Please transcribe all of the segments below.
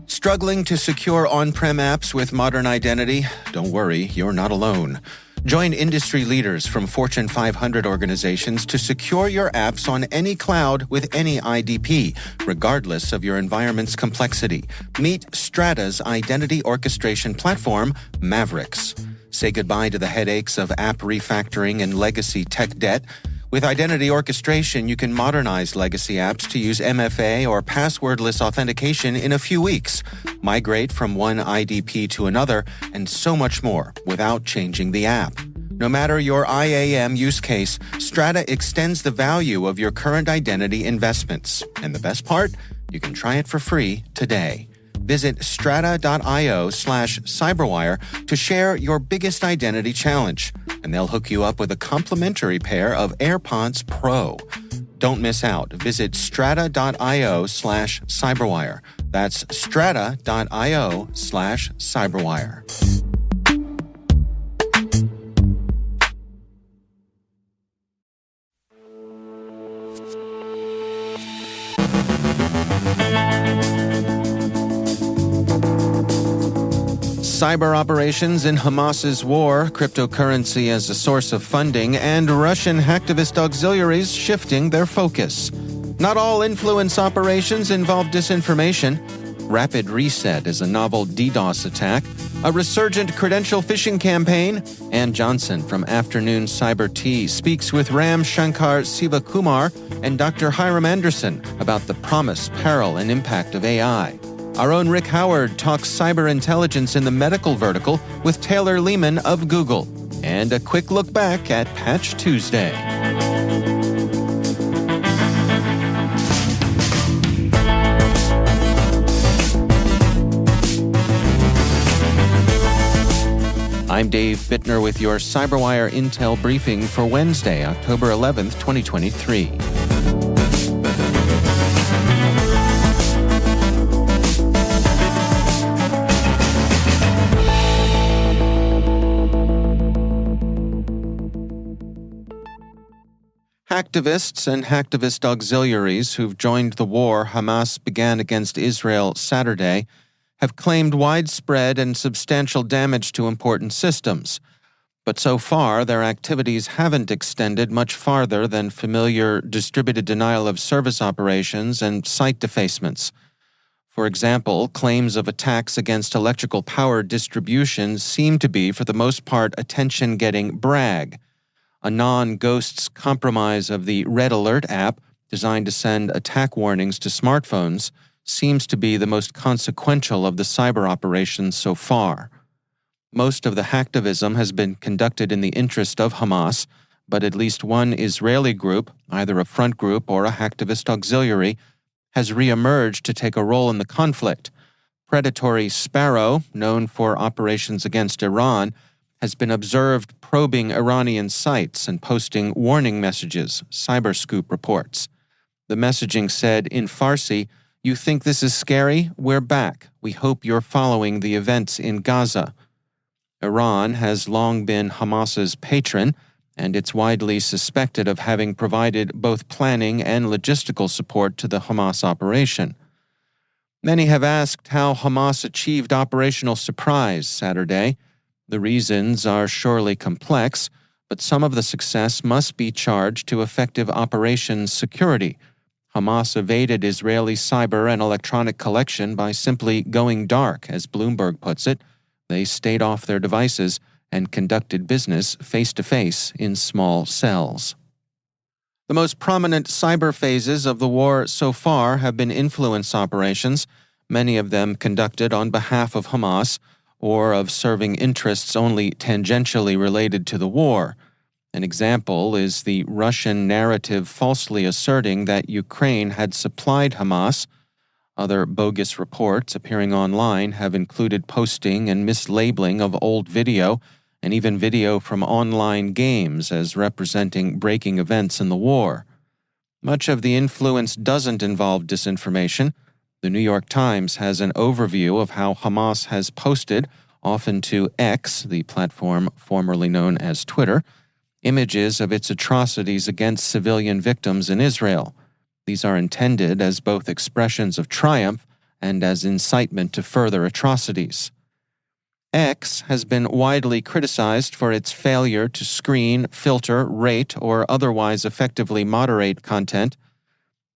Struggling to secure on-prem apps with modern identity? Don't worry, you're not alone. Join industry leaders from Fortune 500 organizations to secure your apps on any cloud with any IDP, regardless of your environment's complexity. Meet Strata's identity orchestration platform, Mavericks. Say goodbye to the headaches of app refactoring and legacy tech debt. With identity orchestration, you can modernize legacy apps to use MFA or passwordless authentication in a few weeks, migrate from one IDP to another, and so much more without changing the app. No matter your IAM use case, Strata extends the value of your current identity investments. And the best part? You can try it for free today. Visit strata.io/cyberwire to share your biggest identity challenge, and they'll hook you up with a complimentary pair of AirPods Pro. Don't miss out. Visit strata.io/cyberwire. That's strata.io/cyberwire. Cyber operations in Hamas's war, cryptocurrency as a source of funding, and Russian hacktivist auxiliaries shifting their focus. Not all influence operations involve disinformation. Rapid Reset is a novel DDoS attack, a resurgent credential phishing campaign, Ann Johnson from Afternoon Cyber Tea speaks with Shankar, Siva, Kumar, and Dr. Hyrum Anderson about the promise, peril, and impact of AI. Our own Rick Howard talks cyber intelligence in the medical vertical with Taylor Lehmann of Google. And a quick look back at Patch Tuesday. I'm Dave Bittner with your CyberWire Intel briefing for Wednesday, October 11th, 2023. Hacktivists and hacktivist auxiliaries who've joined the war Hamas began against Israel Saturday have claimed widespread and substantial damage to important systems. But so far, their activities haven't extended much farther than familiar distributed denial of service operations and site defacements. For example, claims of attacks against electrical power distribution seem to be, for the most part, attention-getting brag. A non-ghosts compromise of the Red Alert app, designed to send attack warnings to smartphones, seems to be the most consequential of the cyber operations so far. Most of the hacktivism has been conducted in the interest of Hamas, but at least one Israeli group, either a front group or a hacktivist auxiliary, has re-emerged to take a role in the conflict. Predatory Sparrow, known for operations against Iran, has been observed probing Iranian sites and posting warning messages, Cyberscoop reports. The messaging said in Farsi, "You think this is scary? We're back. We hope you're following the events in Gaza." Iran has long been Hamas's patron, and it's widely suspected of having provided both planning and logistical support to the Hamas operation. Many have asked how Hamas achieved operational surprise Saturday. The reasons are surely complex, but some of the success must be charged to effective operations security. Hamas evaded Israeli cyber and electronic collection by simply going dark, as Bloomberg puts it. They stayed off their devices and conducted business face-to-face in small cells. The most prominent cyber phases of the war so far have been influence operations, many of them conducted on behalf of Hamas, or of serving interests only tangentially related to the war. An example is the Russian narrative falsely asserting that Ukraine had supplied Hamas. Other bogus reports appearing online have included posting and mislabeling of old video, and even video from online games as representing breaking events in the war. Much of the influence doesn't involve disinformation. The New York Times has an overview of how Hamas has posted, often to X, the platform formerly known as Twitter, images of its atrocities against civilian victims in Israel. These are intended as both expressions of triumph and as incitement to further atrocities. X has been widely criticized for its failure to screen, filter, rate, or otherwise effectively moderate content.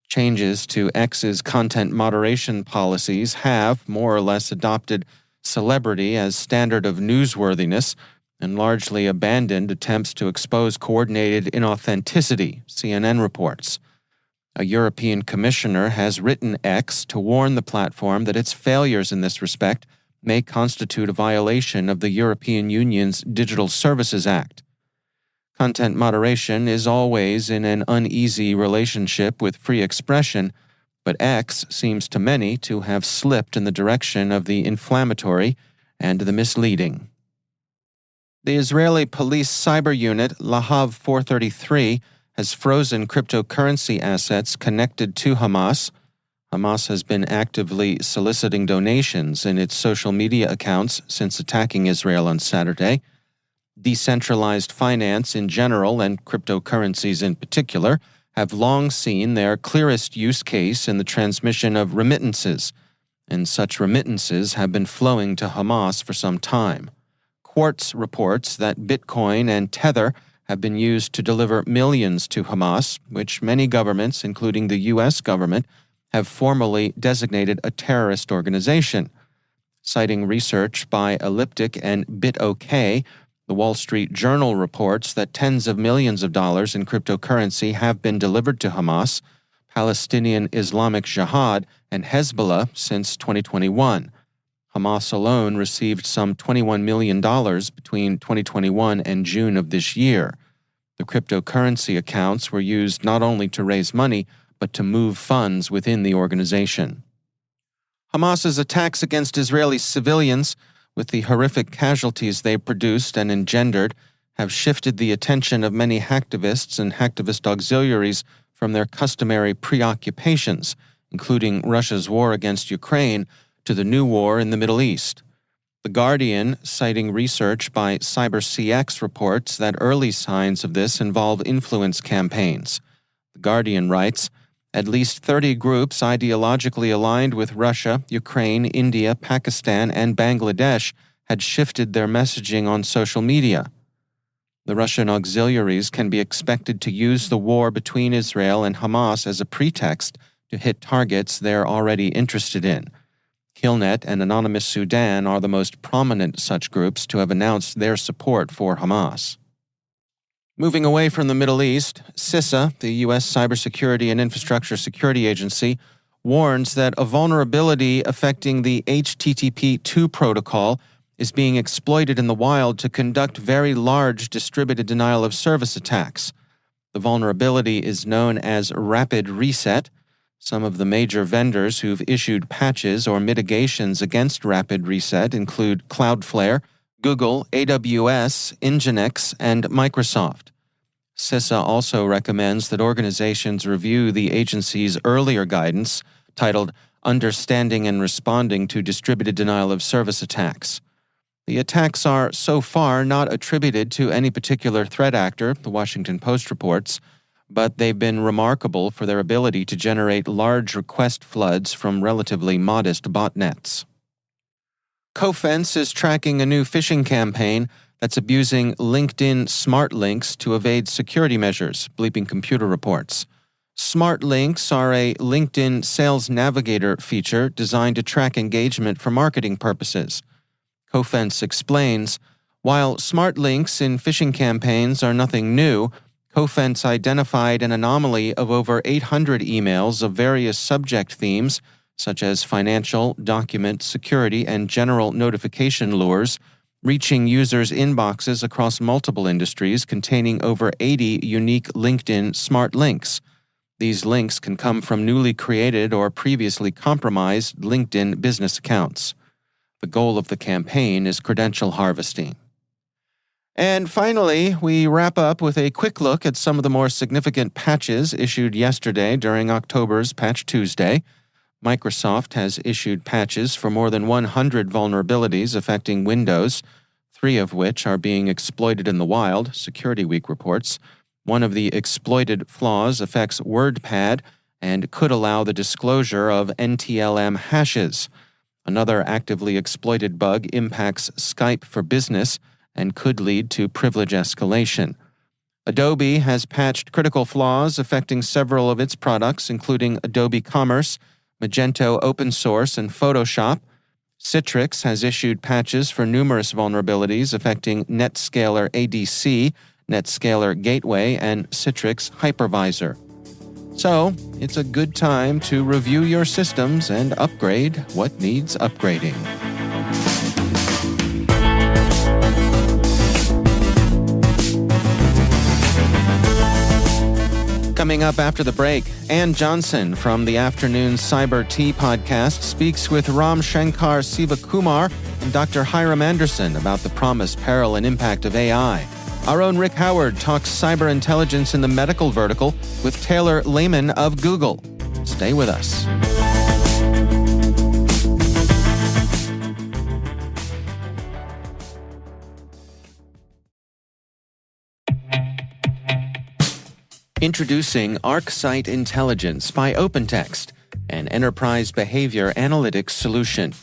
Changes to X's content moderation policies have, more or less, adopted celebrity as standard of newsworthiness and largely abandoned attempts to expose coordinated inauthenticity, CNN reports. A European commissioner has written X to warn the platform that its failures in this respect may constitute a violation of the European Union's Digital Services Act. Content moderation is always in an uneasy relationship with free expression, but X seems to many to have slipped in the direction of the inflammatory and the misleading. The Israeli police cyber unit Lahav 433 has frozen cryptocurrency assets connected to Hamas. Hamas has been actively soliciting donations in its social media accounts since attacking Israel on Saturday. Decentralized finance in general and cryptocurrencies in particular have long seen their clearest use case in the transmission of remittances, and such remittances have been flowing to Hamas for some time. Quartz reports that Bitcoin and Tether have been used to deliver millions to Hamas, which many governments, including the U.S. government, have formally designated a terrorist organization. Citing research by Elliptic and BitOK, the Wall Street Journal reports that tens of millions of dollars in cryptocurrency have been delivered to Hamas, Palestinian Islamic Jihad, and Hezbollah since 2021. Hamas alone received some $21 million between 2021 and June of this year. The cryptocurrency accounts were used not only to raise money, but to move funds within the organization. Hamas's attacks against Israeli civilians, with the horrific casualties they produced and engendered, have shifted the attention of many hacktivists and hacktivist auxiliaries from their customary preoccupations, including Russia's war against Ukraine, to the new war in the Middle East. The Guardian, citing research by CyberCX, reports that early signs of this involve influence campaigns. The Guardian writes, at least 30 groups ideologically aligned with Russia, Ukraine, India, Pakistan, and Bangladesh had shifted their messaging on social media. The Russian auxiliaries can be expected to use the war between Israel and Hamas as a pretext to hit targets they're already interested in. Killnet and Anonymous Sudan are the most prominent such groups to have announced their support for Hamas. Moving away from the Middle East, CISA, the U.S. Cybersecurity and Infrastructure Security Agency, warns that a vulnerability affecting the HTTP2 protocol is being exploited in the wild to conduct very large distributed denial-of-service attacks. The vulnerability is known as Rapid Reset. Some of the major vendors who've issued patches or mitigations against Rapid Reset include Cloudflare, Google, AWS, Nginx, and Microsoft. CISA also recommends that organizations review the agency's earlier guidance titled Understanding and Responding to Distributed Denial-of-Service Attacks. The attacks are so far not attributed to any particular threat actor, the Washington Post reports, but they've been remarkable for their ability to generate large request floods from relatively modest botnets. Cofense is tracking a new phishing campaign that's abusing LinkedIn smart links to evade security measures, Bleeping Computer reports. Smart links are a LinkedIn Sales Navigator feature designed to track engagement for marketing purposes. Cofense explains, while smart links in phishing campaigns are nothing new, Cofense identified an anomaly of over 800 emails of various subject themes, such as financial, document, security, and general notification lures, reaching users' inboxes across multiple industries containing over 80 unique LinkedIn smart links. These links can come from newly created or previously compromised LinkedIn business accounts. The goal of the campaign is credential harvesting. And finally, we wrap up with a quick look at some of the more significant patches issued yesterday during October's Patch Tuesday. Microsoft has issued patches for more than 100 vulnerabilities affecting Windows, 3 of which are being exploited in the wild, Security Week reports. One of the exploited flaws affects WordPad, and could allow the disclosure of NTLM hashes. Another actively exploited bug impacts Skype for Business and could lead to privilege escalation. Adobe has patched critical flaws affecting several of its products, including Adobe Commerce, Magento Open Source, and Photoshop. Citrix has issued patches for numerous vulnerabilities affecting NetScaler ADC, NetScaler Gateway, and Citrix Hypervisor. So, it's a good time to review your systems and upgrade what needs upgrading. Coming up after the break, Ann Johnson from the afternoon Cyber Tea podcast speaks with Shankar, Siva, Kumar, and Dr. Hyrum Anderson about the promise, peril, and impact of AI. Our own Rick Howard talks cyber intelligence in the medical vertical with Taylor Lehmann of Google. Stay with us. Introducing ArcSight Intelligence by OpenText, an enterprise behavior analytics solution.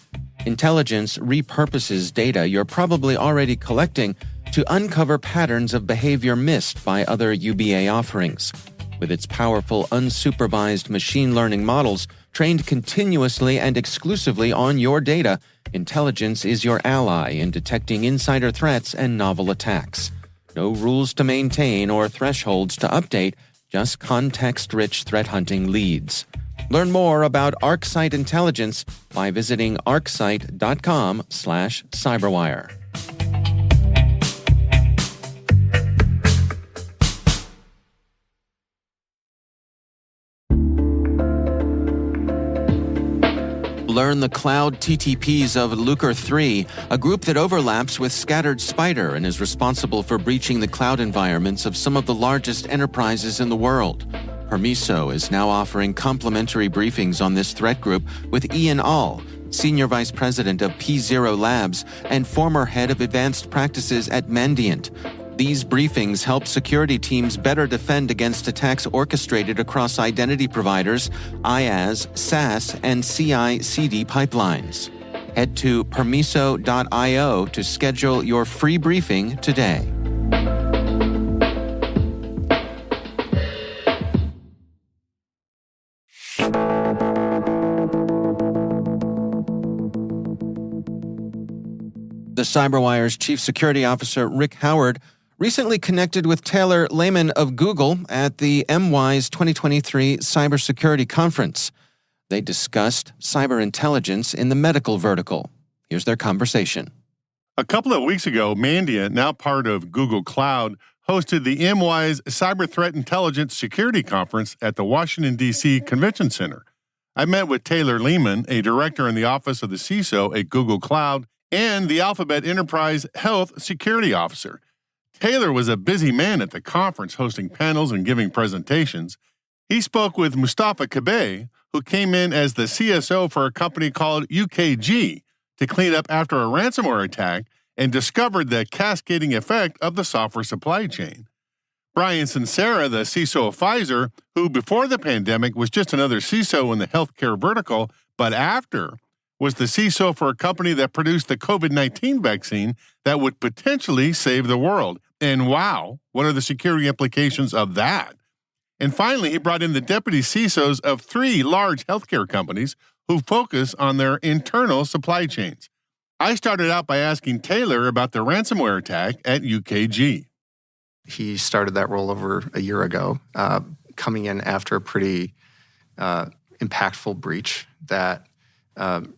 Intelligence repurposes data you're probably already collecting to uncover patterns of behavior missed by other UBA offerings. With its powerful, unsupervised machine learning models trained continuously and exclusively on your data, Intelligence is your ally in detecting insider threats and novel attacks. No rules to maintain or thresholds to update, just context-rich threat hunting leads. Learn more about ArcSight Intelligence by visiting arcsight.com/cyberwire. Learn the cloud TTPs of Lucre 3, a group that overlaps with Scattered Spider and is responsible for breaching the cloud environments of some of the largest enterprises in the world. Permiso is now offering complimentary briefings on this threat group with Ian All, Senior Vice President of P0 Labs and former Head of Advanced Practices at Mandiant. These briefings help security teams better defend against attacks orchestrated across identity providers, IaaS, SaaS, and CI/CD pipelines. Head to permiso.io to schedule your free briefing today. The CyberWire's Chief Security Officer, Rick Howard, recently connected with Taylor Lehmann of Google at the MWise 2023 Cybersecurity Conference. They discussed cyber intelligence in the medical vertical. Here's their conversation. A couple of weeks ago, Mandiant, now part of Google Cloud, hosted the MWise Cyber Threat Intelligence Security Conference at the Washington, D.C. Convention Center. I met with Taylor Lehmann, a director in the Office of the CISO at Google Cloud, and the Alphabet Enterprise Health Security Officer. Taylor was a busy man at the conference, hosting panels and giving presentations. He spoke with Mustafa Kabay, who came in as the CSO for a company called UKG to clean up after a ransomware attack and discovered the cascading effect of the software supply chain. Brian Sincera, the CISO of Pfizer, who before the pandemic was just another CISO in the healthcare vertical, but after was the CISO for a company that produced the COVID-19 vaccine that would potentially save the world. And wow, what are the security implications of that? And finally, he brought in the deputy CISOs of 3 large healthcare companies who focus on their internal supply chains. I started out by asking Taylor about the ransomware attack at UKG. He started that role over a year ago, coming in after a pretty impactful breach that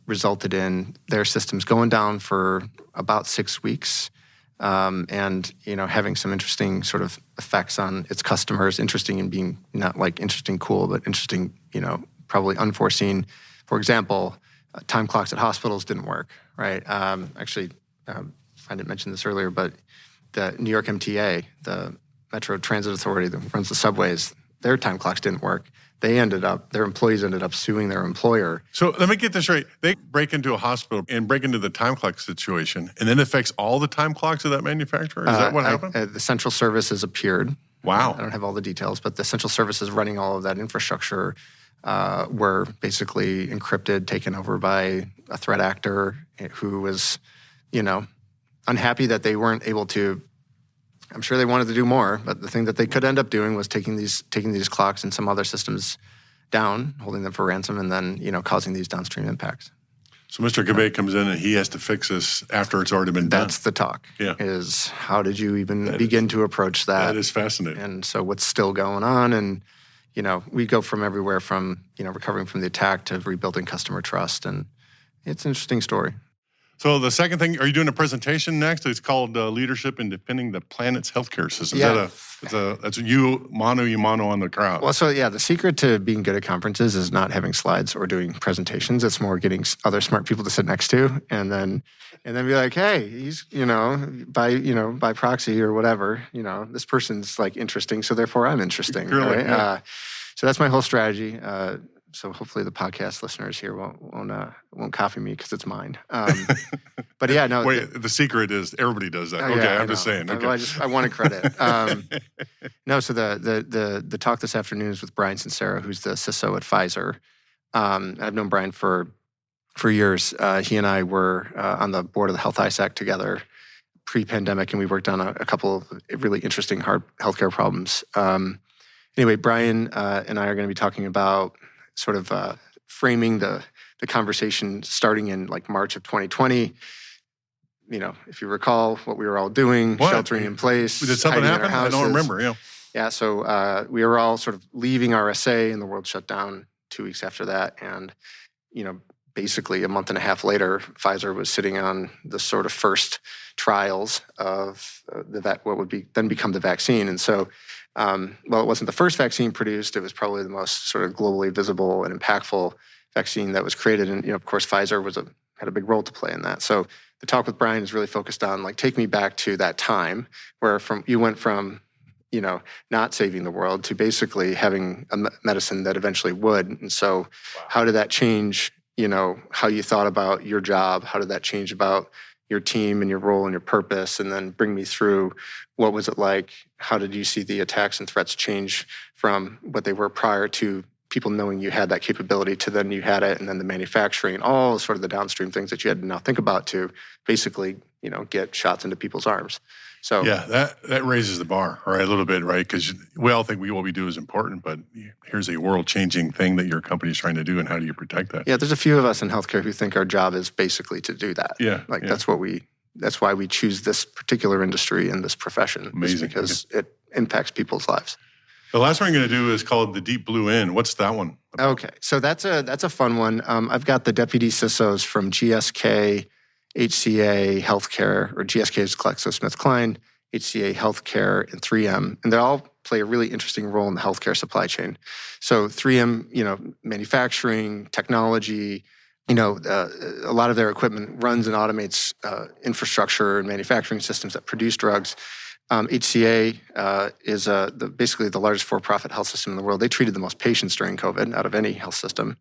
resulted in their systems going down for about 6 weeks, and having some interesting sort of effects on its customers. Interesting in being not like interesting cool, but interesting, probably unforeseen. For example, time clocks at hospitals didn't work, right? Actually, I didn't mention this earlier, but the New York MTA, the Metro Transit Authority that runs the subways, their time clocks didn't work. Their employees ended up suing their employer. So let me get this right. They break into a hospital and break into the time clock situation, and then it affects all the time clocks of that manufacturer? Is that what happened? The central service has appeared. Wow. I don't have all the details, but the central service is running all of that infrastructure. were basically encrypted, taken over by a threat actor who was, unhappy that they weren't able to. I'm sure they wanted to do more, but the thing that they could end up doing was taking these clocks and some other systems down, holding them for ransom, and then causing these downstream impacts. So Mr. Gabay comes in and he has to fix this after it's already been done. That's the talk. Yeah. Is how did you even begin to approach that? That is fascinating. And so what's still going on? And we go from everywhere from recovering from the attack to rebuilding customer trust, and it's an interesting story. So the second thing, are you doing a presentation next? It's called Leadership in Defending the Planet's Healthcare System. Yeah. That's you mano on the crowd. Well, so the secret to being good at conferences is not having slides or doing presentations. It's more getting other smart people to sit next to, and then be like, hey, he's by proxy or whatever, this person's like interesting, so therefore I'm interesting. Really, right? yeah. So that's my whole strategy. So hopefully the podcast listeners here won't copy me because it's mine. But yeah, no. Wait, the secret is everybody does that. Okay, yeah, I'm just saying. Okay. I wanted credit. No, so the talk this afternoon is with Brian Sincera, who's the CISO at Pfizer. I've known Brian for years. He and I were on the board of the Health ISAC together pre-pandemic, and we worked on a couple of really interesting hard healthcare problems. Anyway, Brian and I are going to be talking about sort of framing the conversation starting in like March of 2020. If you recall what we were all doing, sheltering in place. Did something happen? I don't remember. Yeah. Yeah. So we were all sort of leaving RSA, and the world shut down 2 weeks after that. And basically a month and a half later, Pfizer was sitting on the sort of first trials of what would then become the vaccine. And so. It wasn't the first vaccine produced. It was probably the most sort of globally visible and impactful vaccine that was created. And, of course, Pfizer had a big role to play in that. So the talk with Brian is really focused on, take me back to that time where you went from, not saving the world to basically having a medicine that eventually would. And so how did that change, how you thought about your job? How did that change about your team and your role and your purpose? And then bring me through what was it like? How did you see the attacks and threats change from what they were prior to people knowing you had that capability to then you had it, and then the manufacturing, all sort of the downstream things that you had to now think about to basically, get shots into people's arms. So yeah, that raises the bar, right, a little bit, right? Because we all think what we do is important, but here's a world-changing thing that your company's trying to do, and how do you protect that? Yeah, there's a few of us in healthcare who think our job is basically to do that. Yeah, That's why we choose this particular industry and this profession. Amazing. Because it impacts people's lives. The last one I'm going to do is called the Deep Blue In. What's that one about? Okay, so that's a fun one. I've got the deputy CISOs from GSK, HCA Healthcare, or GSK is GlaxoSmithKline, HCA Healthcare, and 3M, and they all play a really interesting role in the healthcare supply chain. So 3M, manufacturing, technology, a lot of their equipment runs and automates infrastructure and manufacturing systems that produce drugs. HCA is basically the largest for-profit health system in the world. They treated the most patients during COVID out of any health system.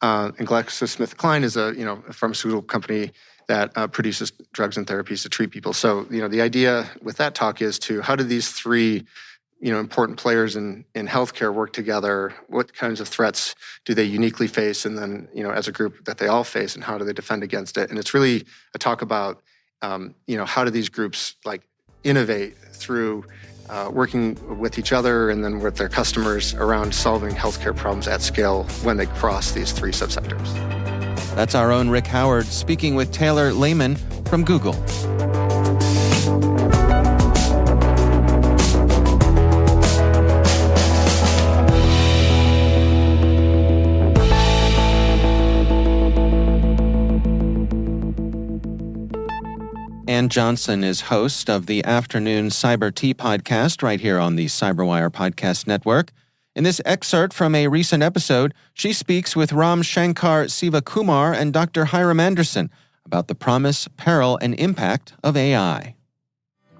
And GlaxoSmithKline is a pharmaceutical company that produces drugs and therapies to treat people. So, the idea with that talk is how do these three, important players in healthcare work together? What kinds of threats do they uniquely face? And then, as a group that they all face, and how do they defend against it? And it's really a talk about, how do these groups innovate through working with each other and then with their customers around solving healthcare problems at scale when they cross these three subsectors. That's our own Rick Howard speaking with Taylor Lehmann from Google. Ann Johnson is host of the afternoon Cyber Tea podcast right here on the CyberWire podcast network. In this excerpt from a recent episode, she speaks with Shankar, Siva, Kumar, and Dr. Hyrum Anderson about the promise, peril, and impact of AI.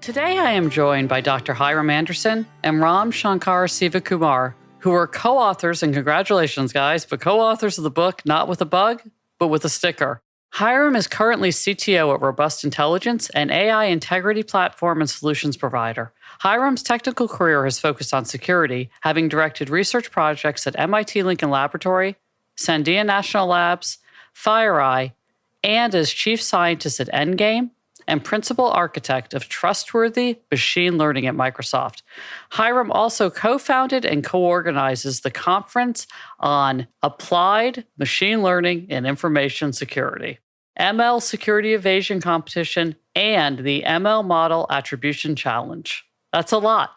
Today I am joined by Dr. Hyrum Anderson and Shankar, Siva, Kumar, who are co-authors, and congratulations guys, but co-authors of the book Not With a Bug, but With a Sticker. Hyrum is currently CTO at Robust Intelligence, an AI integrity platform and solutions provider. Hyrum's technical career has focused on security, having directed research projects at MIT Lincoln Laboratory, Sandia National Labs, FireEye, and as chief scientist at Endgame and principal architect of trustworthy machine learning at Microsoft. Hyrum also co-founded and co-organizes the Conference on Applied Machine Learning and Information Security, ML Security Evasion Competition, and the ML Model Attribution Challenge. That's a lot.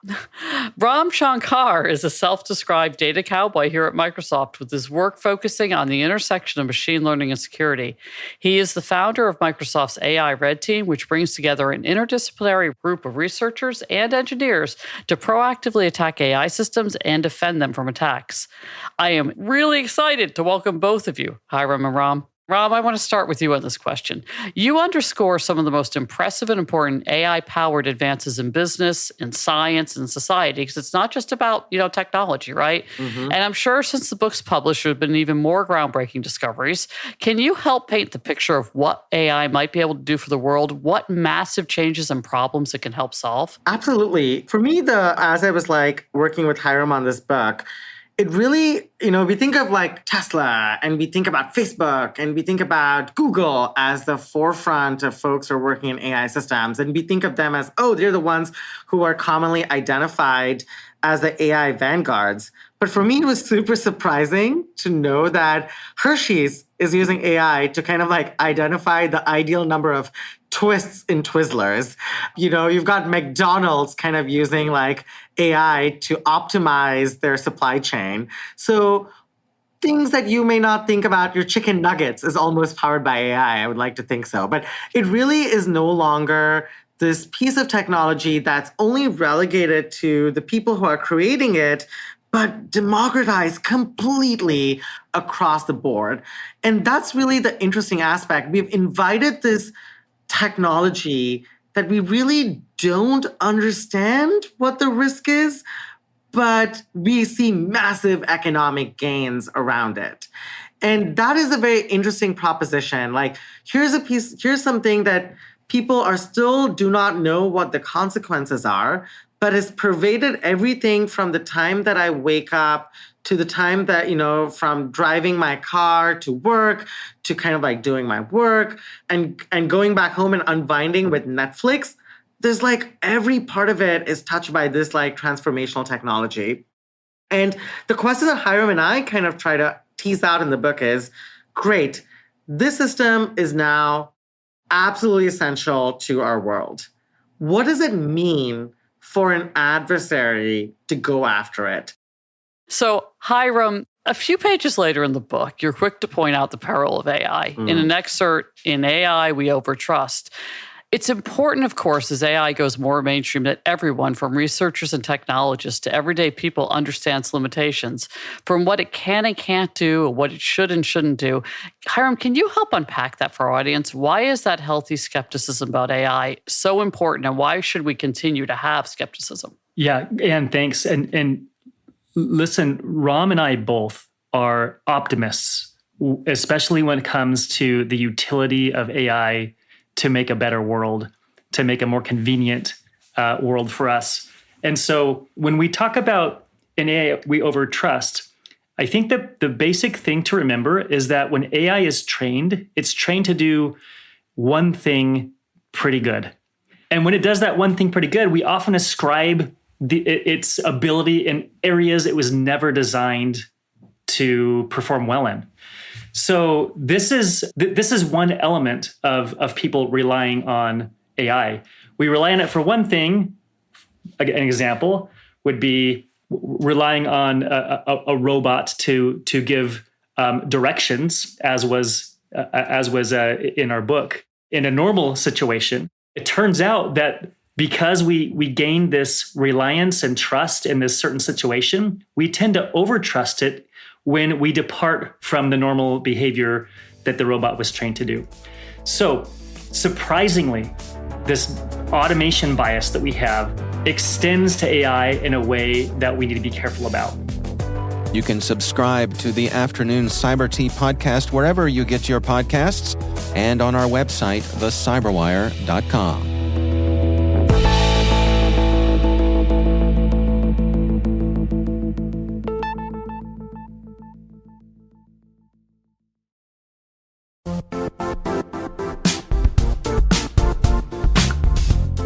Ram Shankar is a self-described data cowboy here at Microsoft with his work focusing on the intersection of machine learning and security. He is the founder of Microsoft's AI Red Team, which brings together an interdisciplinary group of researchers and engineers to proactively attack AI systems and defend them from attacks. I am really excited to welcome both of you, Hyrum and Ram. Ram, I want to start with you on this question. You underscore some of the most impressive and important AI-powered advances in business, in science, and society, because it's not just about, technology, right? Mm-hmm. And I'm sure since the book's published, there have been even more groundbreaking discoveries. Can you help paint the picture of what AI might be able to do for the world? What massive changes and problems it can help solve? Absolutely. For me, as I was working with Hyrum on this book, it really, we think of Tesla and we think about Facebook and we think about Google as the forefront of folks who are working in AI systems. And we think of them as, they're the ones who are commonly identified as the AI vanguards. But for me, it was super surprising to know that Hershey's is using AI to kind of identify the ideal number of twists in Twizzlers. You've got McDonald's kind of using AI to optimize their supply chain. So things that you may not think about, your chicken nuggets is almost powered by AI. I would like to think so. But it really is no longer this piece of technology that's only relegated to the people who are creating it, but democratized completely across the board. And that's really the interesting aspect. We've invited this technology that we really don't understand what the risk is, but we see massive economic gains around it. And that is a very interesting proposition. Here's something that people are still do not know what the consequences are, but has pervaded everything from the time that I wake up to the time that, from driving my car to work, to kind of doing my work and going back home and unwinding with Netflix. There's every part of it is touched by this transformational technology. And the question that Hyrum and I kind of try to tease out in the book is, great, this system is now absolutely essential to our world. What does it mean for an adversary to go after it? So, Hyrum, a few pages later in the book, you're quick to point out the peril of AI. In an excerpt, in AI, we overtrust. It's important, of course, as AI goes more mainstream, that everyone, from researchers and technologists to everyday people, understands limitations, from what it can and can't do, what it should and shouldn't do. Hyrum, can you help unpack that for our audience? Why is that healthy skepticism about AI so important, and why should we continue to have skepticism? Yeah, and thanks. And listen, Ram and I both are optimists, especially when it comes to the utility of AI to make a better world, to make a more convenient world for us. And so when we talk about an AI we overtrust, I think that the basic thing to remember is that when AI is trained, it's trained to do one thing pretty good. And when it does that one thing pretty good, we often ascribe its ability in areas it was never designed to perform well in. So this is one element of people relying on AI. We rely on it for one thing. An example would be relying on a robot to give directions, as was in our book. In a normal situation, it turns out that because we gain this reliance and trust in this certain situation, we tend to overtrust it when we depart from the normal behavior that the robot was trained to do. So, surprisingly, this automation bias that we have extends to AI in a way that we need to be careful about. You can subscribe to the Afternoon Cyber Tea podcast wherever you get your podcasts and on our website, thecyberwire.com.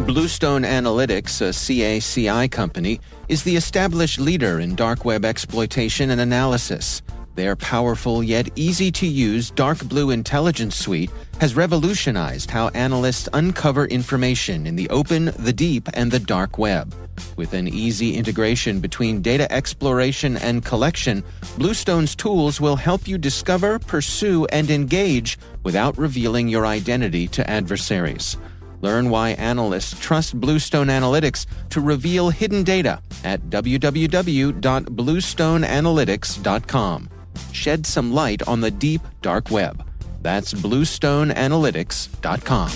Bluestone Analytics, a CACI company, is the established leader in dark web exploitation and analysis. Their powerful yet easy-to-use Dark Blue Intelligence Suite has revolutionized how analysts uncover information in the open, the deep, and the dark web. With an easy integration between data exploration and collection, Bluestone's tools will help you discover, pursue, and engage without revealing your identity to adversaries. Learn why analysts trust Bluestone Analytics to reveal hidden data at www.bluestoneanalytics.com. Shed some light on the deep, dark web. That's bluestoneanalytics.com.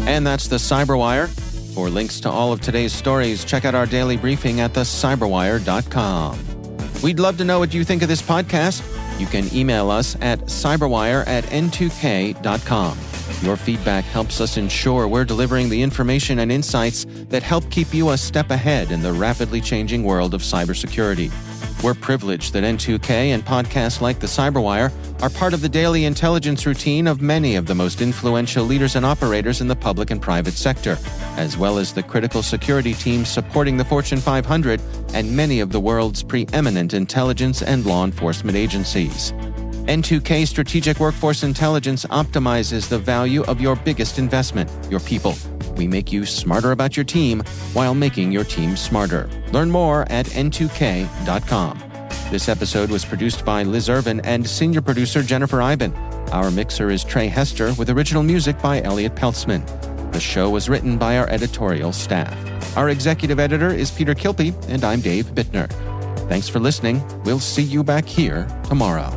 And that's the CyberWire. For links to all of today's stories, check out our daily briefing at thecyberwire.com. We'd love to know what you think of this podcast. You can email us at cyberwire@n2k.com. Your feedback helps us ensure we're delivering the information and insights that help keep you a step ahead in the rapidly changing world of cybersecurity. We're privileged that N2K and podcasts like the CyberWire are part of the daily intelligence routine of many of the most influential leaders and operators in the public and private sector, as well as the critical security teams supporting the Fortune 500 and many of the world's preeminent intelligence and law enforcement agencies. N2K Strategic Workforce Intelligence optimizes the value of your biggest investment, your people. We make you smarter about your team while making your team smarter. Learn more at n2k.com. This episode was produced by Liz Irvin and senior producer Jennifer Iben. Our mixer is Trey Hester with original music by Elliot Peltzman. The show was written by our editorial staff. Our executive editor is Peter Kilpie, and I'm Dave Bittner. Thanks for listening. We'll see you back here tomorrow.